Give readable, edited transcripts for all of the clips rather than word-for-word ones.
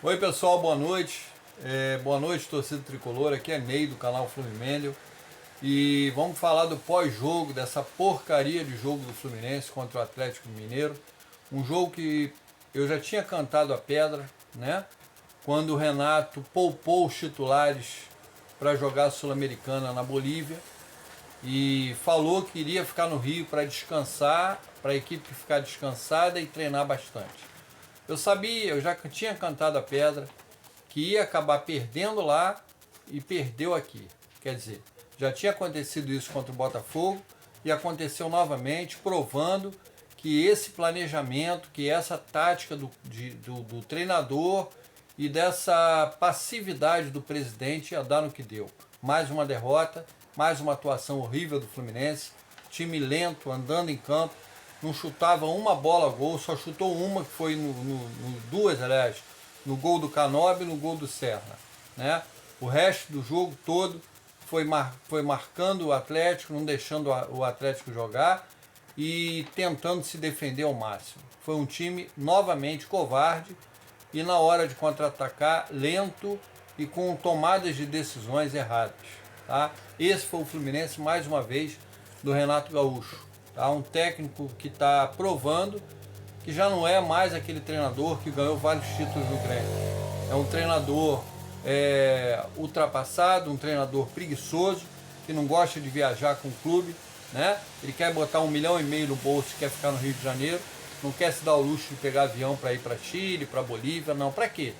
Oi pessoal, boa noite. Boa noite, torcida tricolor. Aqui é Ney do canal Fluminense. E vamos falar do pós-jogo, dessa porcaria de jogo do Fluminense contra o Atlético Mineiro. Um jogo que eu já tinha cantado a pedra, né? Quando o Renato poupou os titulares para jogar a Sul-Americana na Bolívia e falou que iria ficar no Rio para descansar, para a equipe ficar descansada e treinar bastante. Eu sabia, eu já tinha cantado a pedra, que ia acabar perdendo lá e perdeu aqui. Quer dizer, já tinha acontecido isso contra o Botafogo e aconteceu novamente, provando que esse planejamento, que essa tática do treinador e dessa passividade do presidente ia dar no que deu. Mais uma derrota, mais uma atuação horrível do Fluminense, time lento, andando em campo, não chutava uma bola a gol, só chutou uma, que foi duas, aliás, no gol do Canóbio e no gol do Serna, né? O resto do jogo todo foi marcando o Atlético, não deixando o Atlético jogar e tentando se defender ao máximo. Foi um time novamente covarde e na hora de contra-atacar, lento e com tomadas de decisões erradas. Tá? Esse foi o Fluminense, mais uma vez, do Renato Gaúcho. Tá? Um técnico que está provando que já não é mais aquele treinador que ganhou vários títulos no Grêmio. É um treinador ultrapassado, um treinador preguiçoso, que não gosta de viajar com o clube, né? Ele quer botar 1,5 milhão no bolso e quer ficar no Rio de Janeiro, não quer se dar o luxo de pegar avião para ir para Chile, para Bolívia, não, para quê?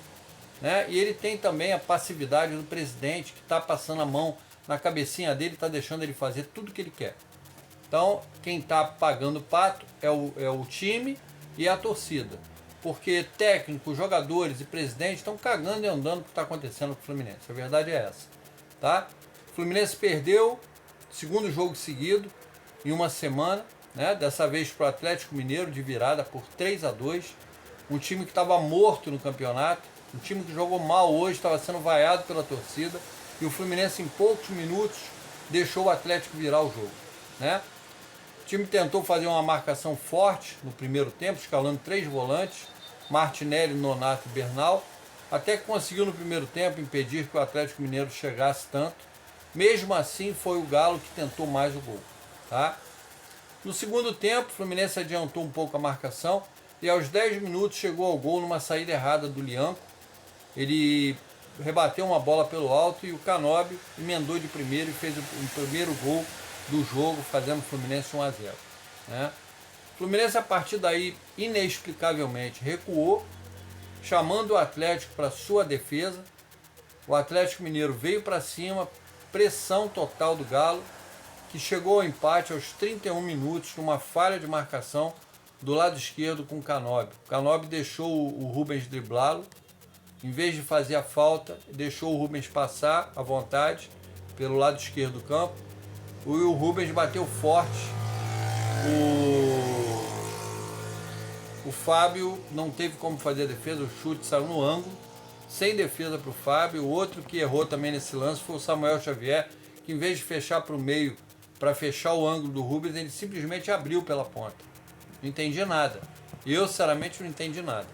Né? E ele tem também a passividade do presidente, que está passando a mão na cabecinha dele, está deixando ele fazer tudo o que ele quer. Então, quem está pagando o pato é o time e a torcida. Porque técnicos, jogadores e presidente estão cagando e andando o que está acontecendo com o Fluminense. A verdade é essa. Tá? O Fluminense perdeu segundo jogo seguido em uma semana, né? Dessa vez para o Atlético Mineiro de virada por 3-2. Um time que estava morto no campeonato, um time que jogou mal hoje, estava sendo vaiado pela torcida. E o Fluminense em poucos minutos deixou o Atlético virar o jogo. Né? O time tentou fazer uma marcação forte no primeiro tempo, escalando 3 volantes, Martinelli, Nonato e Bernal, até que conseguiu no primeiro tempo impedir que o Atlético Mineiro chegasse tanto. Mesmo assim, foi o Galo que tentou mais o gol. Tá? No segundo tempo, o Fluminense adiantou um pouco a marcação e aos 10 minutos chegou ao gol numa saída errada do Lianco. Ele rebateu uma bola pelo alto e o Canóbio emendou de primeiro e fez o primeiro gol do jogo, fazendo o Fluminense 1-0. Né? O Fluminense, a partir daí, inexplicavelmente recuou, chamando o Atlético para sua defesa. O Atlético Mineiro veio para cima, pressão total do Galo, que chegou ao empate aos 31 minutos, numa falha de marcação do lado esquerdo com o Canóbio. O Canóbio deixou o Rubens driblá-lo, em vez de fazer a falta, deixou o Rubens passar à vontade pelo lado esquerdo do campo. O Rubens bateu forte. O Fábio não teve como fazer a defesa, o chute saiu no ângulo, sem defesa para o Fábio. O outro que errou também nesse lance foi o Samuel Xavier, que em vez de fechar para o meio, para fechar o ângulo do Rubens, ele simplesmente abriu pela ponta. Não entendi nada. Eu, sinceramente, não entendi nada.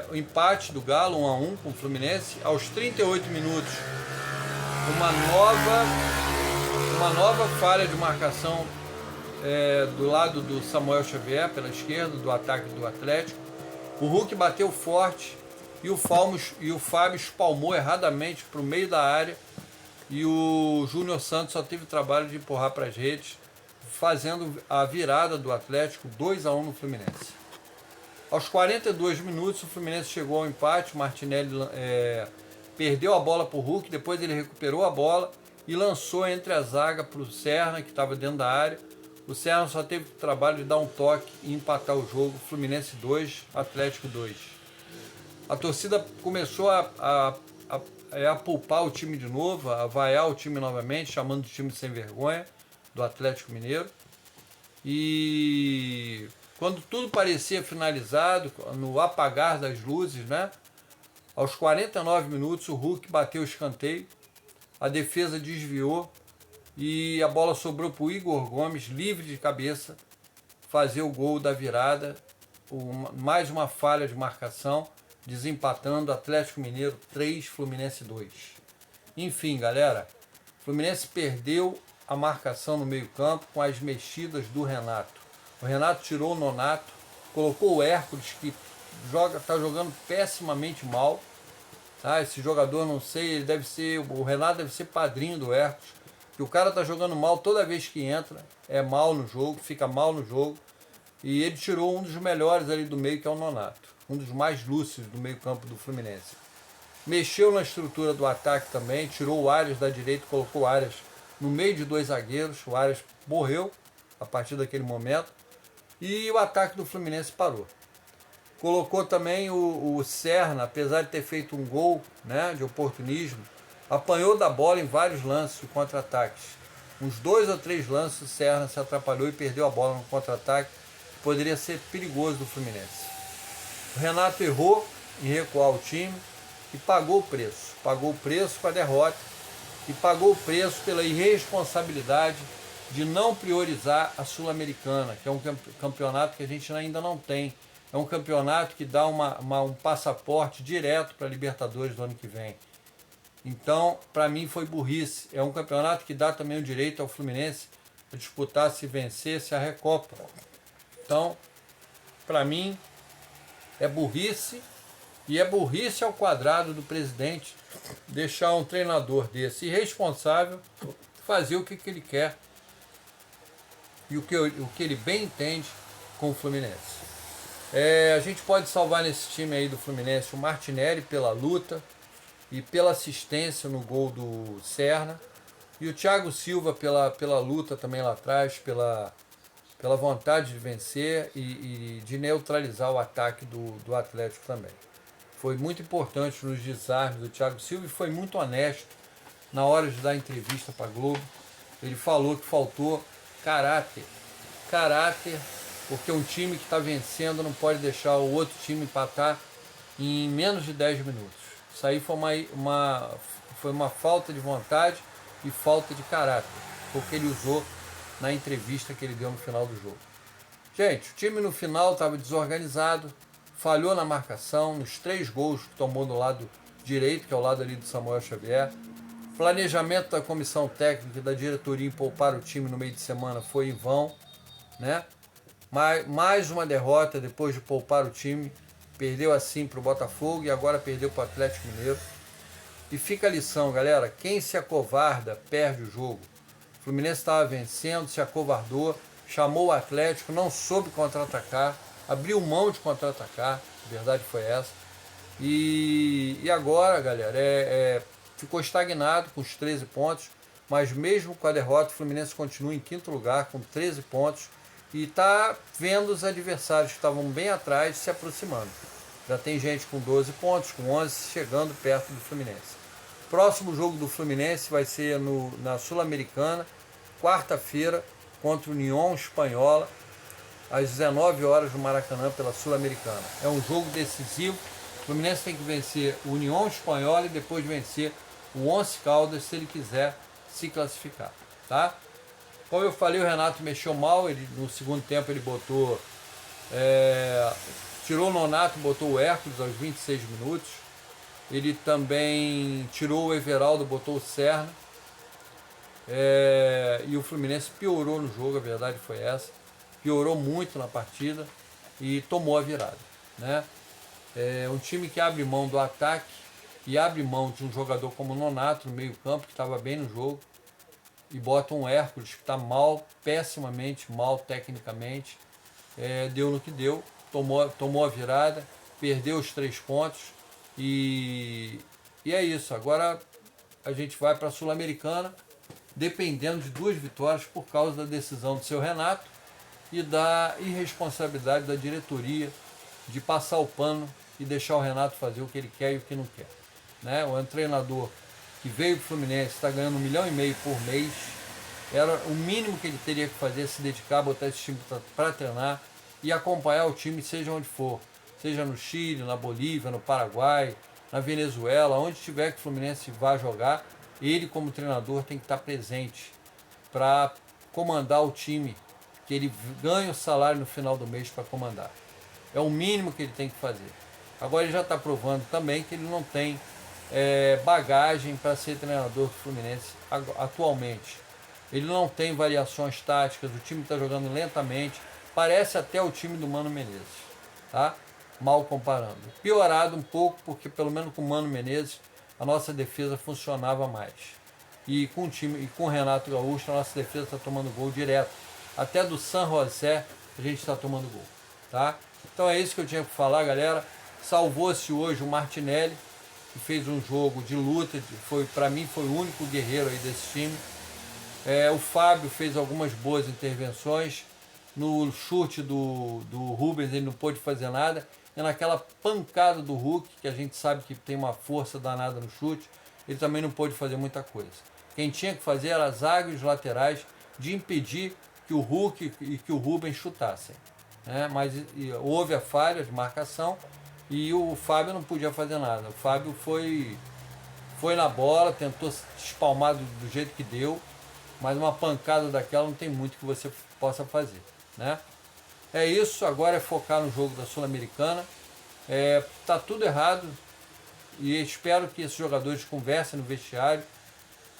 O empate do Galo, 1-1 com o Fluminense. Aos 38 minutos, uma nova falha de marcação do lado do Samuel Xavier, pela esquerda, do ataque do Atlético. O Hulk bateu forte e o Fábio espalmou erradamente para o meio da área e o Júnior Santos só teve o trabalho de empurrar para as redes, fazendo a virada do Atlético 2-1 no Fluminense. Aos 42 minutos o Fluminense chegou ao empate, o Martinelli perdeu a bola para o Hulk, depois ele recuperou a bola e lançou entre a zaga para o Serna, que estava dentro da área. O Serna só teve o trabalho de dar um toque e empatar o jogo. Fluminense 2, Atlético 2. A torcida começou a poupar o time de novo, a vaiar o time novamente, chamando de time sem vergonha, do Atlético Mineiro. E quando tudo parecia finalizado, no apagar das luzes, né? Aos 49 minutos o Hulk bateu o escanteio, a defesa desviou e a bola sobrou para o Igor Gomes, livre de cabeça, fazer o gol da virada. Mais uma falha de marcação desempatando Atlético Mineiro 3, Fluminense 2. Enfim, galera, o Fluminense perdeu a marcação no meio-campo com as mexidas do Renato. O Renato tirou o Nonato, colocou o Hércules, que está jogando pessimamente mal. Tá? Esse jogador, não sei, ele deve ser, o Renato deve ser padrinho do Hércules, que o cara está jogando mal toda vez que entra, é mal no jogo, fica mal no jogo. E ele tirou um dos melhores ali do meio, que é o Nonato, um dos mais lúcidos do meio-campo do Fluminense. Mexeu na estrutura do ataque também, tirou o Arias da direita, colocou o Arias no meio de dois zagueiros. O Arias morreu a partir daquele momento e o ataque do Fluminense parou. Colocou também o Serna, apesar de ter feito um gol, né, de oportunismo, apanhou da bola em vários lances de contra-ataques. Uns 2 ou 3 lances o Serna se atrapalhou e perdeu a bola no contra-ataque, que poderia ser perigoso do Fluminense. O Renato errou em recuar o time e pagou o preço. Pagou o preço com a derrota e pagou o preço pela irresponsabilidade de não priorizar a Sul-Americana, que é um campeonato que a gente ainda não tem. É um campeonato que dá um passaporte direto para a Libertadores do ano que vem. Então, para mim foi burrice. É um campeonato que dá também o direito ao Fluminense a disputar, se vencesse, a Recopa. Então, para mim, é burrice, e é burrice ao quadrado do presidente deixar um treinador desse irresponsável fazer o que ele quer e o que ele bem entende com o Fluminense. A gente pode salvar nesse time aí do Fluminense o Martinelli pela luta e pela assistência no gol do Serna, e o Thiago Silva pela luta também lá atrás, pela vontade de vencer e de neutralizar o ataque do Atlético também. Foi muito importante nos desarmes do Thiago Silva e foi muito honesto na hora de dar entrevista para a Globo. Ele falou que faltou caráter, porque um time que está vencendo não pode deixar o outro time empatar em menos de 10 minutos. Isso aí foi uma falta de vontade e falta de caráter, porque ele usou na entrevista que ele deu no final do jogo. Gente, o time no final estava desorganizado, falhou na marcação, nos 3 gols que tomou do lado direito, que é o lado ali do Samuel Xavier. Planejamento da comissão técnica e da diretoria em poupar o time no meio de semana foi em vão, né? Mais uma derrota depois de poupar o time. Perdeu assim para o Botafogo e agora perdeu para o Atlético Mineiro. E fica a lição, galera. Quem se acovarda perde o jogo. O Fluminense estava vencendo, se acovardou, chamou o Atlético, não soube contra-atacar, abriu mão de contra-atacar, a verdade foi essa. E agora, galera, ficou estagnado com os 13 pontos, mas mesmo com a derrota, o Fluminense continua em 5º lugar com 13 pontos e está vendo os adversários que estavam bem atrás se aproximando. Já tem gente com 12 pontos, com 11, chegando perto do Fluminense. Próximo jogo do Fluminense vai ser na Sul-Americana, quarta-feira, contra o União Espanhola, às 19 horas no Maracanã, pela Sul-Americana. É um jogo decisivo. O Fluminense tem que vencer o União Espanhola e depois vencer o Once Caldas se ele quiser se classificar, tá? Como eu falei, o Renato mexeu mal. No segundo tempo ele botou, tirou o Nonato, botou o Hércules aos 26 minutos. Ele também tirou o Everaldo, botou o Serna. E o Fluminense piorou no jogo, a verdade foi essa. Piorou muito na partida e tomou a virada, né? Um time que abre mão do ataque e abre mão de um jogador como o Nonato no meio campo, que estava bem no jogo, e bota um Hércules que está mal, pessimamente mal tecnicamente. Deu no que deu, tomou a virada, perdeu os 3 pontos e é isso. Agora a gente vai para a Sul-Americana dependendo de 2 vitórias por causa da decisão do seu Renato e da irresponsabilidade da diretoria de passar o pano e deixar o Renato fazer o que ele quer e o que não quer, né? O treinador que veio para o Fluminense está ganhando 1,5 milhão por mês. Era o mínimo que ele teria que fazer, se dedicar, botar esse time para treinar e acompanhar o time, seja onde for, seja no Chile, na Bolívia, no Paraguai, na Venezuela, onde tiver que o Fluminense vá jogar, ele como treinador tem que estar presente para comandar o time, que ele ganha o salário no final do mês para comandar. É o mínimo que ele tem que fazer. Agora ele já está provando também que ele não tem bagagem para ser treinador do Fluminense atualmente. Ele não tem variações táticas, o time está jogando lentamente, parece até o time do Mano Menezes, tá? Mal comparando. Piorado um pouco, porque pelo menos com o Mano Menezes a nossa defesa funcionava mais. E com o time, e com o Renato Gaúcho, a nossa defesa está tomando gol direto. Até do San José a gente está tomando gol, tá? Então é isso que eu tinha para falar, galera. Salvou-se hoje o Martinelli, que fez um jogo de luta, para mim foi o único guerreiro aí desse time. O Fábio fez algumas boas intervenções. No chute do Rubens ele não pôde fazer nada. E naquela pancada do Hulk, que a gente sabe que tem uma força danada no chute, ele também não pôde fazer muita coisa. Quem tinha que fazer era a zaga e os laterais de impedir que o Hulk e que o Rubens chutassem. Mas houve a falha de marcação e o Fábio não podia fazer nada. O Fábio foi na bola, tentou se espalmar do jeito que deu, mas uma pancada daquela não tem muito que você possa fazer, né? É isso, agora é focar no jogo da Sul-Americana. Tá tudo errado e espero que esses jogadores conversem no vestiário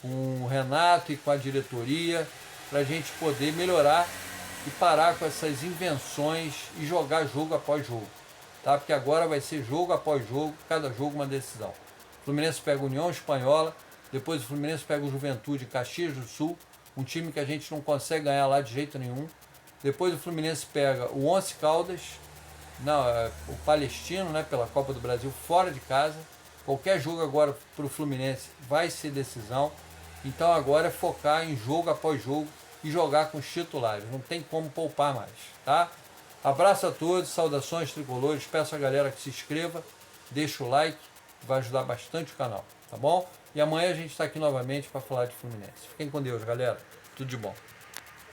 com o Renato e com a diretoria para a gente poder melhorar e parar com essas invenções e jogar jogo após jogo, tá? Porque agora vai ser jogo após jogo, cada jogo uma decisão. O Fluminense pega a União Espanhola, depois o Fluminense pega o Juventude Caxias do Sul, um time que a gente não consegue ganhar lá de jeito nenhum. Depois o Fluminense pega o Once Caldas, o Palestino, né, pela Copa do Brasil, fora de casa. Qualquer jogo agora para o Fluminense vai ser decisão. Então agora é focar em jogo após jogo e jogar com os titulares. Não tem como poupar mais, tá? Abraço a todos, saudações tricolores. Peço a galera que se inscreva, deixa o like, vai ajudar bastante o canal, tá bom? E amanhã a gente está aqui novamente para falar de Fluminense. Fiquem com Deus, galera. Tudo de bom.